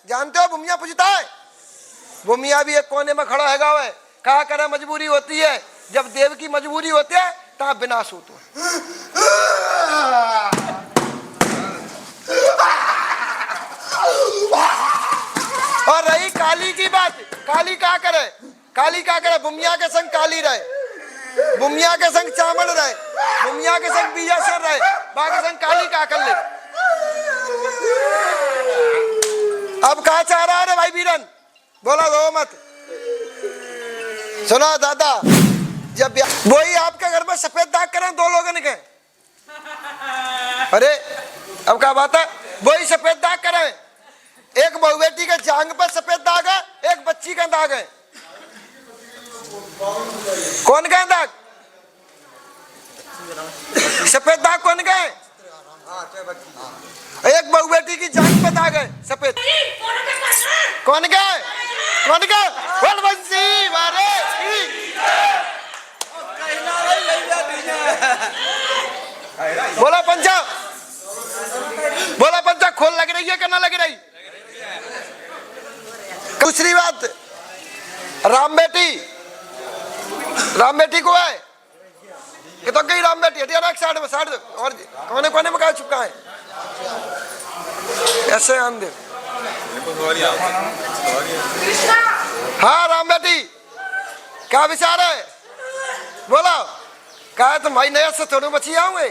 जानते हो भूमिया पूछता है, भूमिया भी एक कोने में खड़ा है गाँव है, कहा करे मजबूरी होती है, जब देव की मजबूरी होती है तब विनाश होता है। और रही काली की बात, काली क्या करे, काली क्या करे, भूमिया के संग काली रहे, भूमिया के संग चावल रहे, भूमिया के संग बीजासुर रहे, बाकी संग काली क्या कर ले। अब कहा चाह रहा है भाई बीरन, बोला दो मत। सुना दादा, जब वही आपके घर में सफेद दाग करें दो लोगों के, अरे अब क्या बात है, वही सफेद दाग करें, एक बहू बेटी के जांग पर सफेद दाग है, एक बच्ची का दाग है, कौन का दाग, सफेद दाग कौन का है, एक बहू बेटी की जांग पर दाग है सफेद, कौन का है, कौन का, बलवंशी मारे। बोला पंचा, बोला पंचा, खोल लग रही है कि ना लग रही। दूसरी बात, राम बेटी को है कि तो कहीं राम बेटी हटिया साइड में, साइड और कोने कोने में कहा चुका है ऐसे आंदे। हाँ राम बेटी क्या विचार है, बोला कहा तुम भाई नया से थोड़े बची आऊंगे,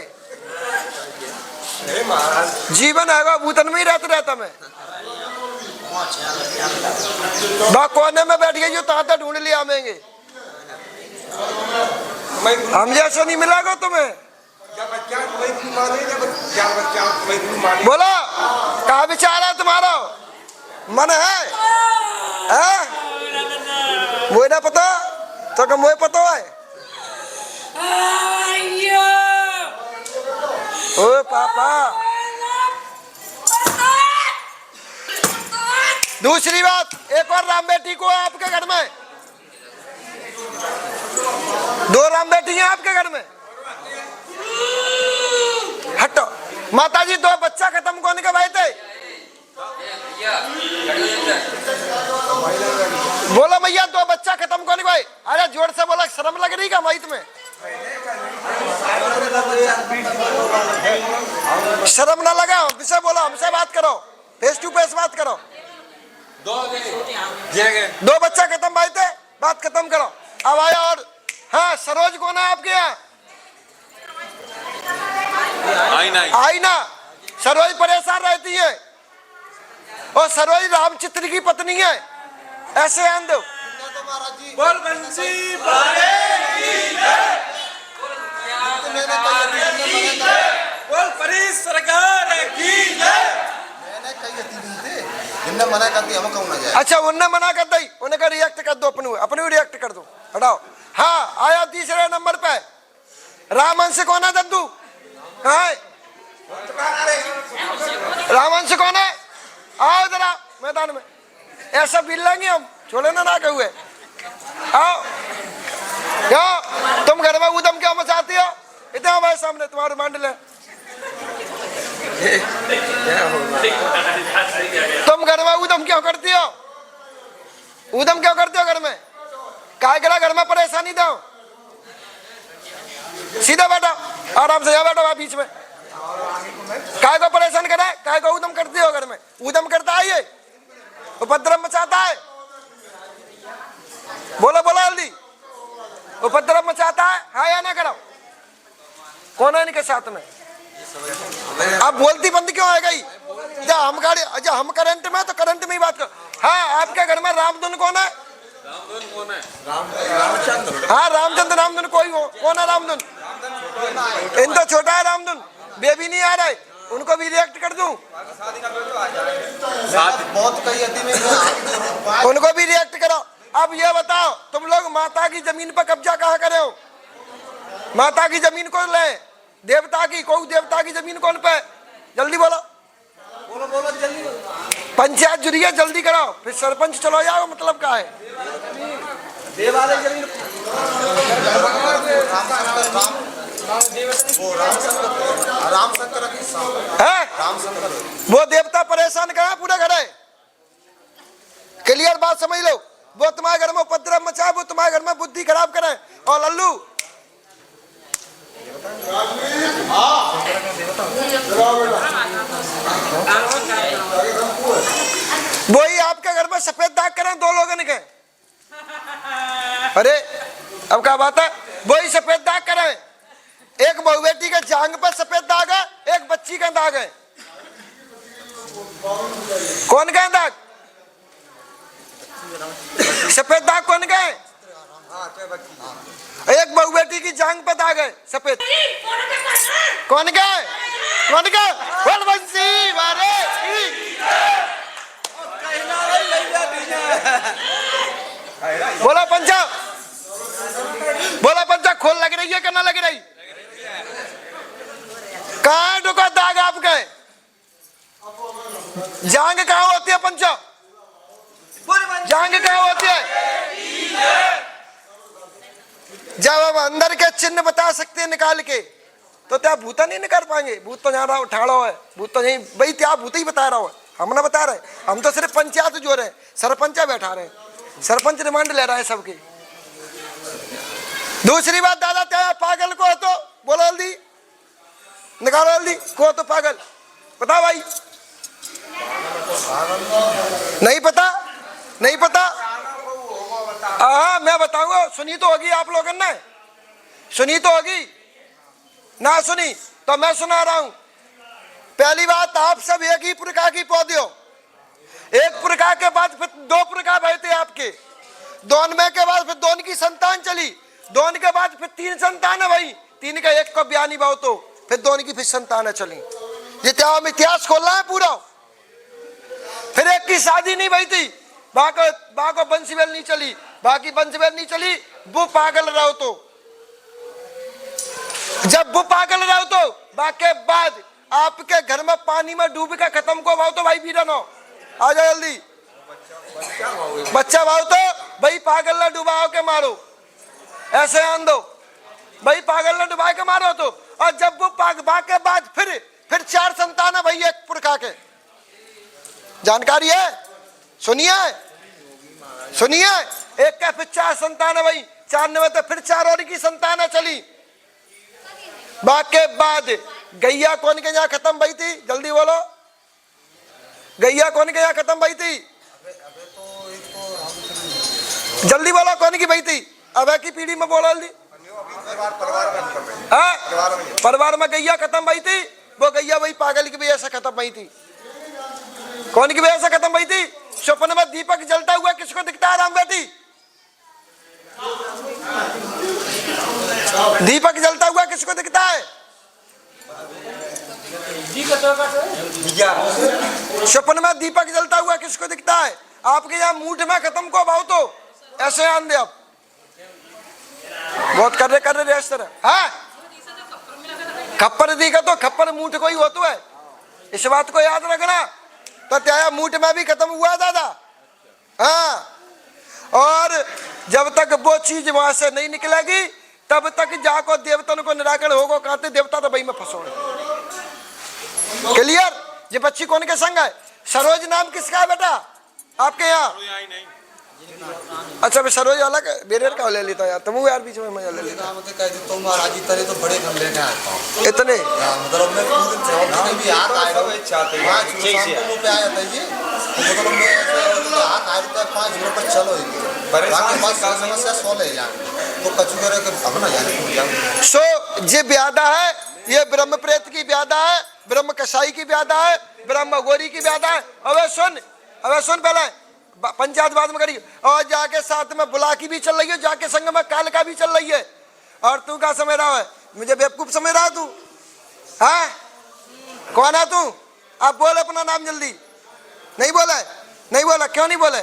जीवन है भूतन में ही रहता मैं, कोने में बैठ गई जो ताता ढूंढ लिया आमेंगे, हम जैसा नहीं मिलेगा तुम्हें। बोला क्या विचार है तुम्हारा, मन है वो ना पता तो कम वो पता है। ओ पापा, दूसरी बात, एक और राम बेटी को है आपके घर में, दो राम बेटी हैं आपके घर में, हटो माता जी, दो बच्चा खत्म कौन के भाई थे, बोलो भैया दो बच्चा खत्म कौन भाई, अरे जोर से बोला, शर्म लग रही क्या भाई तुम्हें, शर्म ना लगा, हमसे बोलो, हमसे बात करो, फेस टू फेस बात करो, दो बच्चा खत्म भाई थे, बात खत्म करो। अब आया और हाँ सरोज कौन है आपके यहाँ, आईना, सरोज परेशान रहती है और सरोज रामचित्र की पत्नी है, ऐसे आंदो बोल बंसी बोल परी सरकार की जय। मना कर दी, हम कहूं ना जाए। अच्छा उनने मना कर दी, उन्हें का रिएक्ट कर दो, अपने रिएक्ट कर दो, हटाओ। हाँ आया तीसरे नंबर पे रामहंस कौन है, दद्दू कहाँ है, रामहंस कौन है, आओ जरा मैदान में, ऐसा बिल लेंगे हम, छोड़े ना कहुए, आओ क्या तुम घर में उदम क्या मचाती हो, इतना हमारे सामने तुम्हारे मांडल है, तुम घर में उदम क्यों करती हो, उदम क्यों करते हो घर में, काय करा घर में परेशानी दो, सीधा बैठो, आराम से जा बैठो बीच में, काय को परेशान करे, काय को उदम करती हो घर में, उदम करता है ये, उपद्रव मचाता है, बोलो बोलो जल्दी, उपद्रव मचाता है, हाँ या ना करो, कौन है इनके साथ में, आप बोलती बंद क्यों है गई, जब हम करंट में तो करंट में ही बात करो। हाँ आपके घर में रामधुन कौन है, हाँ रामधुन कोई हो, कौन है रामधुन, इन तो छोटा है रामधुन, बेबी नहीं आ रहा है, उनको भी रिएक्ट कर दूं, उनको भी रिएक्ट करो। अब ये बताओ तुम लोग माता की जमीन पर कब्जा कहाँ करे हो, माता की जमीन कौन ले, देवता की, कोई देवता की जमीन कौन पे, जल्दी बोलो, बोलो बोलो जल्दी, पंचायत जुड़ी है जल्दी करो, फिर सरपंच चलो जाओ, मतलब क्या है, देवालय जमीन वो देवता परेशान करा पूरे घर है, क्लियर बात समझ लो। वो तुम्हारे घर में उपद्रव मचाए, वो तुम्हारे घर में बुद्धि खराब करे। और लल्लू वही आपके घर में सफेद दाग करें 2 लोगों के। अरे अब क्या बात है, वही सफेद दाग करें। एक बहू बेटी के जांग पर सफेद दाग है, एक बच्ची का दाग है। कौन का दाग? सफेद दाग कौन का है? एक बहू बेटी की जांग पर दाग है सफेद। कौन का है? कौन का? बलवंशी मारे। बोला पंचा, बोला पंचा, खोल लग रही है कि ना लग रही? कहाँ डुका दाग आपके? जांग कहाँ होती है पंचा? जांग कहाँ होती है? जब हम अंदर के चिन्ह बता सकते हैं निकाल के, तो क्या भूता नहीं निकाल पाएंगे? भूत तो जाना उठाड़ो है, भूत तो नहीं भाई, क्या भूत ही बता रहा हो, हम ना बता रहे। हम तो सिर्फ पंचायत जो रहे, सरपंचा बैठा रहे, सरपंच रिमांड ले रहा है सबके। दूसरी बात दादा, क्या पागल को तो बोलो जल्दी, निकालो जल्दी, को तो पागल बता भाई। नहीं पता? नहीं पता? हाँ मैं बताऊंगा। सुनी तो होगी आप लोगों ने, सुनी तो होगी ना? सुनी तो मैं सुना रहा हूं। पहली बात, आप सब एक ही प्रकार की पौधे हो। एक प्रकार के बाद फिर 2 प्रकार भरे थे आपके। दोन में के बाद फिर दोन की संतान चली, दोन के बाद फिर 3 संतान है भाई। 3 का एक को बयानी भाव, तो फिर दोन की फिर संतान चली। ये क्या हम इतिहास खोलना है पूरा? फिर एक की शादी नहीं भई थी, बाको बंसीबेल नहीं चली, बाकी बंसीबेल नहीं चली। वो पागल रहो तो, जब वो पागल रहो तो बाके बाद आपके घर में पानी में डूब के खत्म को भाव तो भाई बीरन हो, आ जाओ जल्दी। बच्चा भाव तो भाई पागल ना डुबाओ के मारो, ऐसे आन दो भाई, पागल ना डुबा के मारो तो। और जब वो पाग के बाद फिर 4 संतान है भाई एक पुरखा के। जानकारी है? सुनिए सुनिए, एक का फिर 4 संतान है भाई। 4 में तो फिर 4 और की संतान चली। बाके बाद गैया कौन के यहाँ खत्म भई थी? जल्दी बोलो, गैया कौन के यहाँ खत्म भई थी? जल्दी बोलो, कौन की भई थी? अब की पीढ़ी में बोलो जल्दी। परिवार में गैया खत्म भई थी। वो गैया वही पागल की वजह से खत्म भई थी। कौन की वजह से खत्म भई थी? स्वप्न में दीपक जलता हुआ किसको दिखता है राम बेटी? दीपक जलता हुआ किसको दिखता है? स्वप्न में दीपक जलता हुआ किसको दिखता है? आपके यहाँ मूठ में खत्म को भाव तो ऐसे आन दे। आप बहुत कर रहे इस तरह। हाँ खप्पर दिखा तो खप्पर मूठ को ही होता है, इस बात को याद रखना। तो त्या मूठ में भी खत्म हुआ दादा। हाँ, और जब तक वो चीज वहां से नहीं निकलेगी तब तक जाको देवतन को निराकरण होगा। कहते देवता तो भाई में फंसो। क्लियर? ये बच्ची कौन के संग है? सरोज नाम किसका है बेटा आपके यहाँ? अच्छा सरोज अलग बेरेर का ले लेता यार, तुम यार बीच में मजा ले लेता। तुम महाराज इतने तो बड़े कम लेके आता हूँ इतने मतलब मैं पूरे भी हाथ आए पे आया था ये मतलब मैं हाथ आए थे 5 मिनट पर चलो समस्या 16 तो कचू करे कि अब ना जाने। सो ये व्यादा है, ये ब्रह्म प्रेत की व्यादा है, ब्रह्म कसाई की व्यादा है, ब्रह्म गोरी की व्यादा है। अबे सुन पहले पंचायत बाद में करिए। और जाके साथ में बुलाकी भी चल रही है, जाके संग में कालका भी चल रही है। और तू क्या समझ रहा है? मुझे बेवकूफ समझ रहा है तू? हाँ कौन है तू? आप बोल अपना नाम जल्दी। नहीं बोला? नहीं बोला? क्यों नहीं बोले?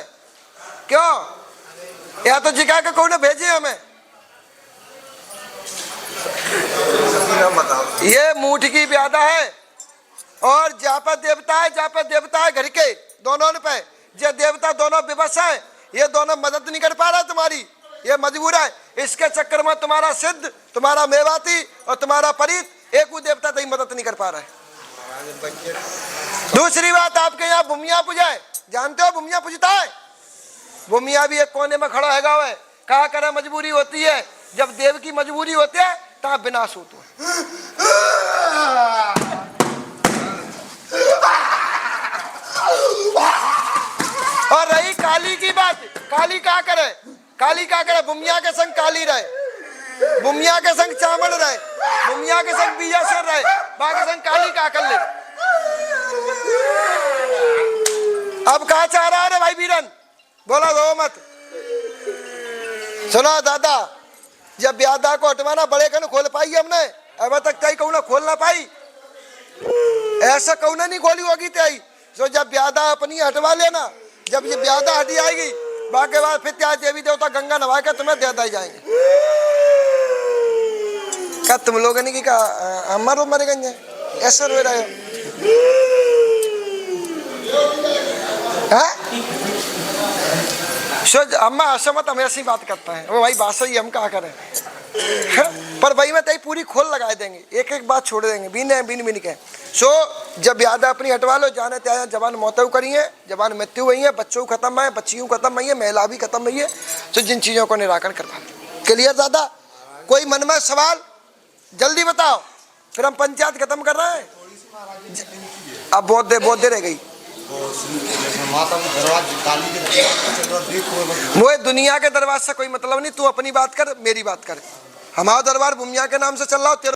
क्यों? या तो जिका के कौन भेजे हमें? ये मूठ की व्यादा है। और जहाँ पर देवता है घर के दोनों पे, ये देवता दोनों विवश है, ये दोनों मदद नहीं कर पा रहा तुम्हारी, ये मजबूर है। इसके चक्कर में तुम्हारा सिद्ध, तुम्हारा मेवाती और तुम्हारा परीत एक देवता तो मदद नहीं कर पा रहा है। दूसरी बात, आपके यहाँ भूमिया पूजा है, जानते हो भूमिया पूजता है? भूमिया भी एक कोने में खड़ा हैगा है, कहा करे मजबूरी होती है, जब देव की मजबूरी होती है तब विनाश होता है। और रही काली की बात, काली क्या करे, काली क्या करे, भूमिया के संग काली रहे, भूमिया के संग चावल रहे, भूमिया के संग बीजासुर रहे, बाकी संग काली क्या कर ले। अब कहा चाह रहा है भाई बीरन, बोला दो मत। सुना दादा, जब ब्यादा को हटवाना बड़े कन खोल पाई हमने, अब तक कहीं कहूँ ना खोल ना पाई, ऐसा कहूँ ना नहीं खोली होगी तई। तो जब ब्यादा अपनी हटवा लेना, जब ये ब्यादा हटी आएगी, बाकी बाद फिर त्या देवी देवता गंगा नवा के तुम्हें दे दी जाएंगे। क्या तुम लोगों ने की कहा अमर मर गए, ऐसा रो रहे हो? अम्मा असमत हम ऐसी बात करता है, वो भाई बात सही, हम क्या करें। पर भाई मैं तई पूरी खोल लगा देंगे, एक एक बात छोड़ देंगे, बिन के। सो जब याद अपनी हटवा लो, जाने त्या जवान मौतें करी है, जवान मृत्यु हुई है, बच्चों खत्म है, बच्चियों खत्म हुई है, महिला भी खत्म हुई है, तो जिन चीजों को निराकरण करवा। क्लियर दादा? कोई मन में सवाल जल्दी बताओ, फिर हम पंचायत खत्म कर रहे हैं। अब बहुत देर रह गई। मोए दुनिया के दरबार से कोई मतलब नहीं, तू अपनी बात कर, मेरी बात कर। हमारा दरबार भूमिया के नाम से चल रहा हो।